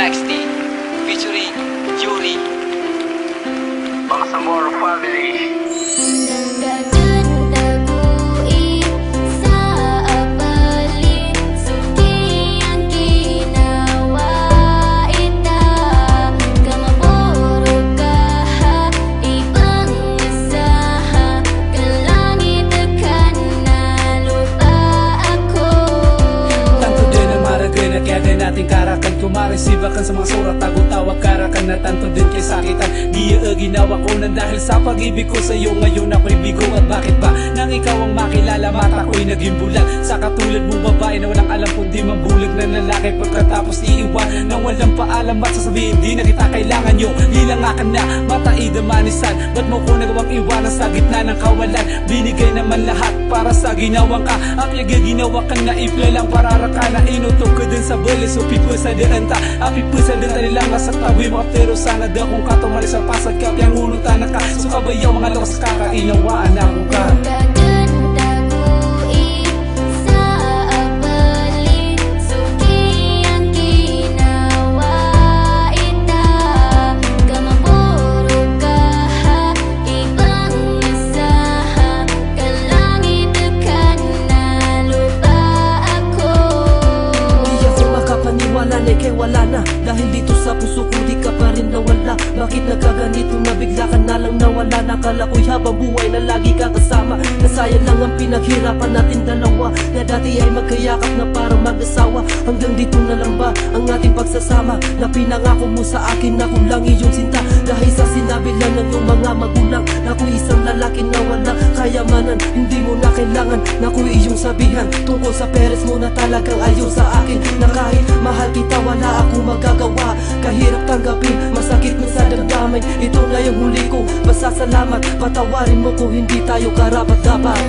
Max D featuring Yuri. Mga Zamora family. Nating karakan kumaresiba kan sa mga surat tawag karakan na tanto din kay sakitan. Di ginawa ko na dahil sa pag-ibig ko sa iyo. Ngayon ako'y bigo at bakit ba nang ikaw ang makilala mata ko'y naging bulag. Sa katulad mong babae na walang alam kundi mambulag na lalaki pagkatapos iiwan nang walang paalam at sasabihin di na kita kailangan nyo. Hilangakan na mataida manisan, ba't mo ko nagawang iwanan sa gitna ng kawalan? Binigay naman lahat para sa ginawang ka. Apya ginawa ka na ipla lang pararaka na inutok ko din sa balis. So people sa direnta, people sa direnta nilang nasa tabi mo. Pero sana daw kung katumali sa pasag ka yang unutan na ka. So kabayaw mga lakas kakainawaan ako ka. Kay wala na, dahil dito sa puso ko di ka pa rin nawala. Bakit nagkaganito na bigla ka na lang nawala? Nakala ko'y habang buhay na lagi ka kasama. Nasayang lang ang pinaghirapan natin dalawa, na dati ay magkayakap na parang mag-asawa. Hanggang dito na lang ba ang ating pagsasama? Na pinangako mo sa akin na kung lang iyong sinta. Dahil sa sinabi lang ng iyong mga magulang na ako'y isang lalaki na wala kayamanan. Hindi mo na kailangan na ako'y iyong sabihan tungkol sa peres mo na talagang ayaw sa akin. Na kahit mahal kita wala akong magagawa. Kahirap tanggapin, masakit mo sa damdamin. Ito na yung huli ko, pasasalamat. Patawarin mo kung hindi tayo karapat-dapat.